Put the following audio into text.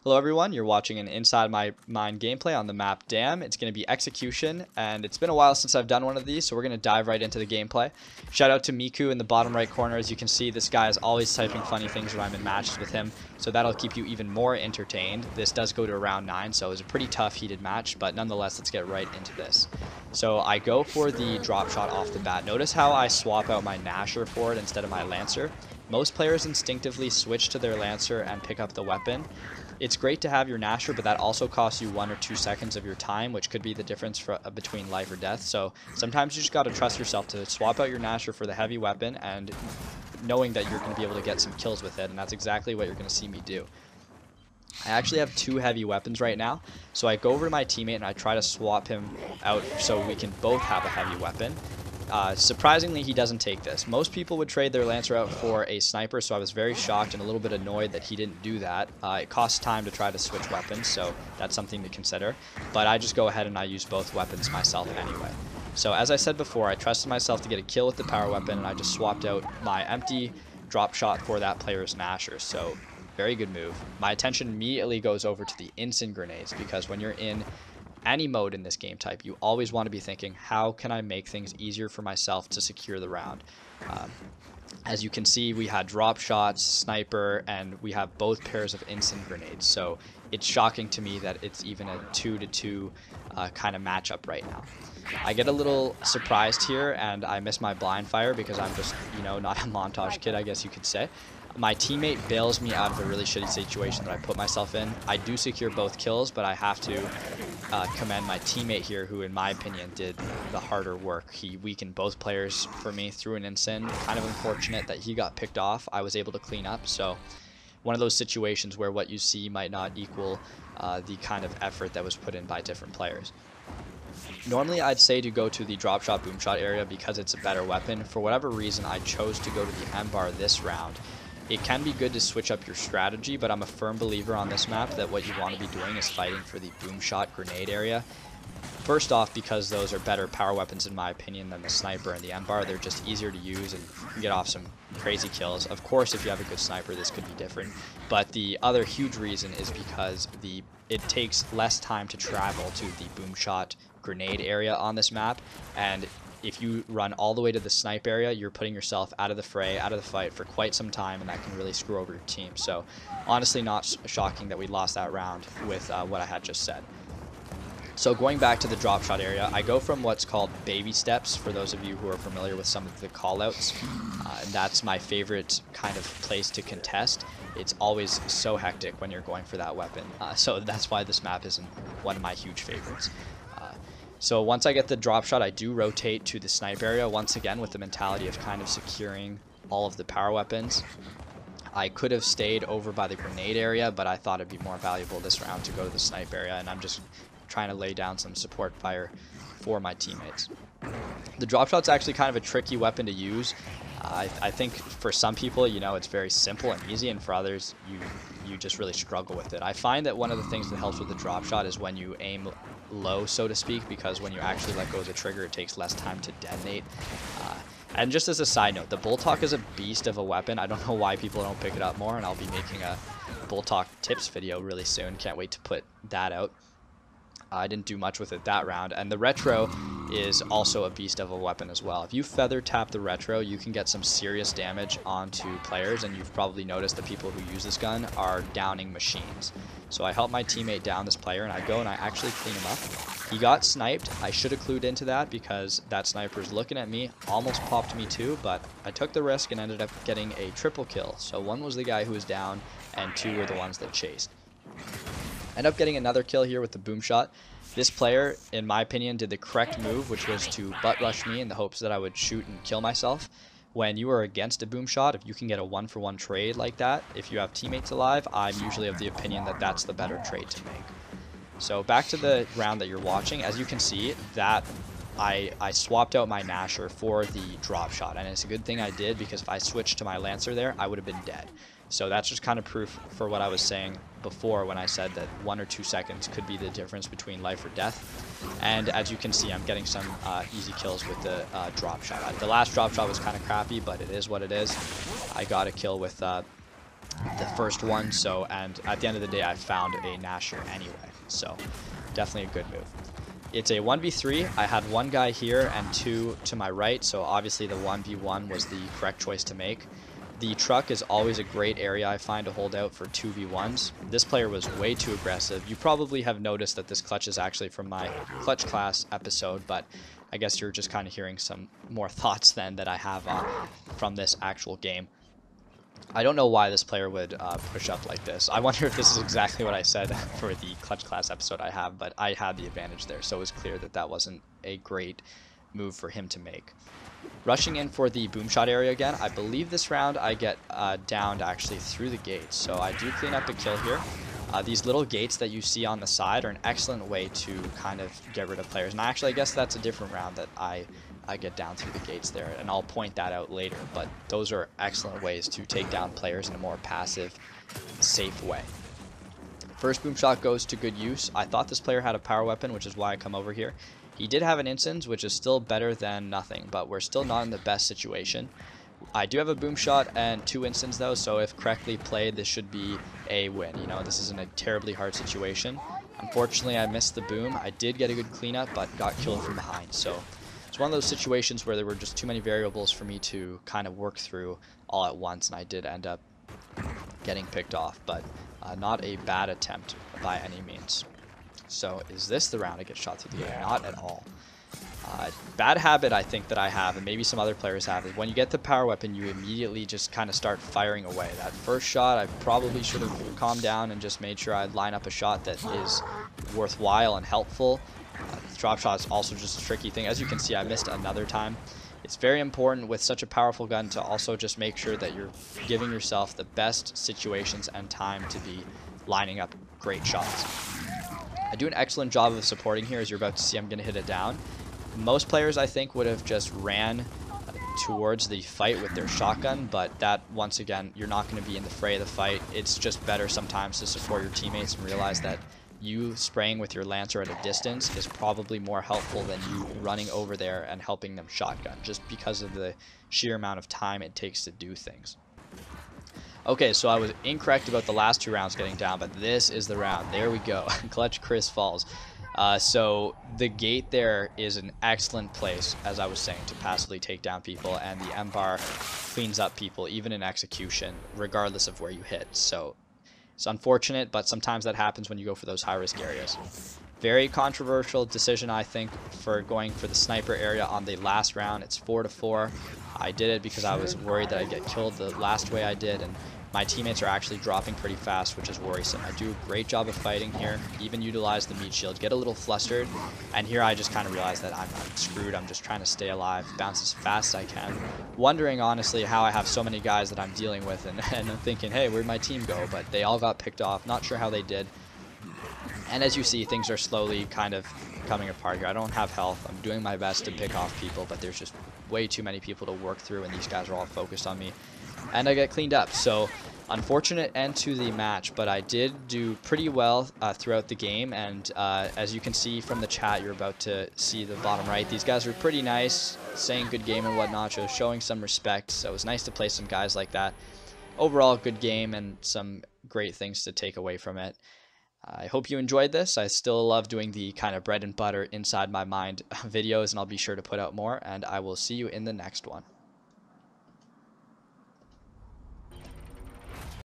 Hello everyone, you're watching an Inside My Mind gameplay on the map Dam. It's going to be Execution, and it's been a while since I've done one of these, so we're going to dive right into the gameplay. Shout out to Miku in the bottom right corner. As you can see, this guy is always typing funny things when I'm in matches with him, so that'll keep you even more entertained. This does go to round 9, so it was a pretty tough heated match, but nonetheless, let's get right into this. So I go for the drop shot off the bat. Notice how I swap out my Nasher for it instead of my Lancer. Most players instinctively switch to their Lancer and pick up the weapon. It's great to have your Nasher, but that also costs you 1 or 2 seconds of your time, which could be the difference between life or death. So sometimes you just got to trust yourself to swap out your Nasher for the heavy weapon, and knowing that you're going to be able to get some kills with it, and that's exactly what you're going to see me do. I actually have 2 heavy weapons right now, so I go over to my teammate and I try to swap him out so we can both have a heavy weapon. Surprisingly, he doesn't take this. Most people would trade their Lancer out for a sniper, so I was very shocked and a little bit annoyed that he didn't do that. It costs time to try to switch weapons, so that's something to consider. But I just go ahead and I use both weapons myself anyway. So as I said before, I trusted myself to get a kill with the power weapon, and I just swapped out my empty drop shot for that player's Nasher. So very good move. My attention immediately goes over to the instant grenades, because when you're in any mode in this game type, you always want to be thinking, how can I make things easier for myself to secure the round? As you can see, we had drop shots, sniper, and we have both pairs of instant grenades. So it's shocking to me that it's even a 2-to-2 kind of matchup right now. I get a little surprised here, and I miss my blind fire because I'm just, not a montage kid, I guess you could say. My teammate bails me out of a really shitty situation that I put myself in. I do secure both kills, but I have to commend my teammate here, who in my opinion did the harder work. He weakened both players for me through an instant. Kind of unfortunate that he got picked off. I was able to clean up, so one of those situations where what you see might not equal the kind of effort that was put in by different players. Normally I'd say to go to the drop shot boom shot area because it's a better weapon. For whatever reason, I chose to go to the M bar this round. It can be good to switch up your strategy, but I'm a firm believer on this map that what you want to be doing is fighting for the boom shot grenade area. First off, because those are better power weapons in my opinion than the sniper and the M-bar. They're just easier to use and you can get off some crazy kills. Of course, if you have a good sniper, this could be different. But the other huge reason is because it takes less time to travel to the boom shot grenade area on this map, and if you run all the way to the snipe area, you're putting yourself out of the fray, out of the fight for quite some time, and that can really screw over your team. So honestly, not shocking that we lost that round with what I had just said. So going back to the drop shot area, I go from what's called baby steps, for those of you who are familiar with some of the callouts. And that's my favorite kind of place to contest. It's always so hectic when you're going for that weapon. So that's why this map isn't one of my huge favorites. So once I get the drop shot, I do rotate to the snipe area once again with the mentality of kind of securing all of the power weapons. I could have stayed over by the grenade area, but I thought it'd be more valuable this round to go to the snipe area, and I'm just trying to lay down some support fire for my teammates. The drop shot's actually kind of a tricky weapon to use. I think for some people, it's very simple and easy, and for others, you just really struggle with it. I find that one of the things that helps with the drop shot is when you aim low, so to speak, because when you actually let go of the trigger, it takes less time to detonate. And just as a side note, the Bull Talk is a beast of a weapon. I don't know why people don't pick it up more, and I'll be making a Bull Talk tips video really soon. Can't wait to put that out. I didn't do much with it that round, and the retro is also a beast of a weapon as well. If you feather tap the retro, you can get some serious damage onto players, and you've probably noticed that people who use this gun are downing machines. So I help my teammate down this player, and I go and I actually clean him up. He got sniped. I should have clued into that because that sniper's looking at me, almost popped me too, but I took the risk and ended up getting a triple kill. So 1 was the guy who was down, and 2 were the ones that chased. End up getting another kill here with the boom shot. This player, in my opinion, did the correct move, which was to butt rush me in the hopes that I would shoot and kill myself. When you are against a boom shot, if you can get a 1-for-1 trade like that, if you have teammates alive, I'm usually of the opinion that that's the better trade to make. So back to the round that you're watching, as you can see, that I swapped out my Nasher for the drop shot, and it's a good thing I did, because if I switched to my Lancer there, I would have been dead. So that's just kind of proof for what I was saying before when I said that 1 or 2 seconds could be the difference between life or death. And as you can see, I'm getting some easy kills with the drop shot. The last drop shot was kind of crappy, but it is what it is. I got a kill with the first one. So, and at the end of the day, I found a Nasher anyway. So, definitely a good move. It's a 1v3. I had one guy here and two to my right, so obviously the 1v1 was the correct choice to make. The truck is always a great area I find to hold out for 2v1s. This player was way too aggressive. You probably have noticed that this clutch is actually from my clutch class episode, but I guess you're just kind of hearing some more thoughts then that I have from this actual game. I don't know why this player would push up like this. I wonder if this is exactly what I said for the clutch class episode I have, but I had the advantage there, so it was clear that that wasn't a great move for him to make. Rushing in for the boom shot area again. I believe this round I get downed actually through the gates, so I do clean up a kill here. These little gates that you see on the side are an excellent way to kind of get rid of players, and actually I guess that's a different round that I get down through the gates there, and I'll point that out later, but those are excellent ways to take down players in a more passive, safe way. First boom shot goes to good use. I thought this player had a power weapon, which is why I come over here. He did have an instance, which is still better than nothing, but we're still not in the best situation. I do have a boom shot and 2 instants though, so if correctly played, this should be a win. You know, this isn't a terribly hard situation. Unfortunately, I missed the boom. I did get a good cleanup, but got killed from behind, so it's one of those situations where there were just too many variables for me to kind of work through all at once, and I did end up getting picked off, but not a bad attempt by any means. So is this the round I get shot through the air? Not at all. Bad habit I think that I have, and maybe some other players have, is when you get the power weapon, you immediately just kind of start firing away. That first shot, I probably should have calmed down and just made sure I'd line up a shot that is worthwhile and helpful. The drop shot is also just a tricky thing. As you can see, I missed another time. It's very important with such a powerful gun to also just make sure that you're giving yourself the best situations and time to be lining up great shots. I do an excellent job of supporting here. As you're about to see, I'm going to hit it down. Most players, I think, would have just ran towards the fight with their shotgun, but that, once again, you're not going to be in the fray of the fight. It's just better sometimes to support your teammates and realize that you spraying with your Lancer at a distance is probably more helpful than you running over there and helping them shotgun, just because of the sheer amount of time it takes to do things. Okay, so I was incorrect about the last 2 rounds getting down, but this is the round. There we go. Clutch Chris falls. So the gate there is an excellent place, as I was saying, to passively take down people, and the M-bar cleans up people, even in execution, regardless of where you hit. So it's unfortunate, but sometimes that happens when you go for those high-risk areas. Very controversial decision, I think, for going for the sniper area on the last round. It's 4-4. I did it because I was worried that I'd get killed the last way I did, and my teammates are actually dropping pretty fast, which is worrisome. I do a great job of fighting here, even utilize the meat shield, get a little flustered, and here I just kind of realized that I'm screwed. I'm just trying to stay alive, bounce as fast as I can, wondering honestly how I have so many guys that I'm dealing with, and I'm thinking, hey, where'd my team go? But they all got picked off, not sure how they did. And as you see, things are slowly kind of coming apart here. I don't have health. I'm doing my best to pick off people, but there's just way too many people to work through, and these guys are all focused on me. And I get cleaned up. So unfortunate end to the match, but I did do pretty well throughout the game. And as you can see from the chat, you're about to see the bottom right. These guys were pretty nice, saying good game and whatnot, so showing some respect. So it was nice to play some guys like that. Overall, good game and some great things to take away from it. I hope you enjoyed this. I still love doing the kind of bread and butter inside my mind videos, and I'll be sure to put out more, and I will see you in the next one.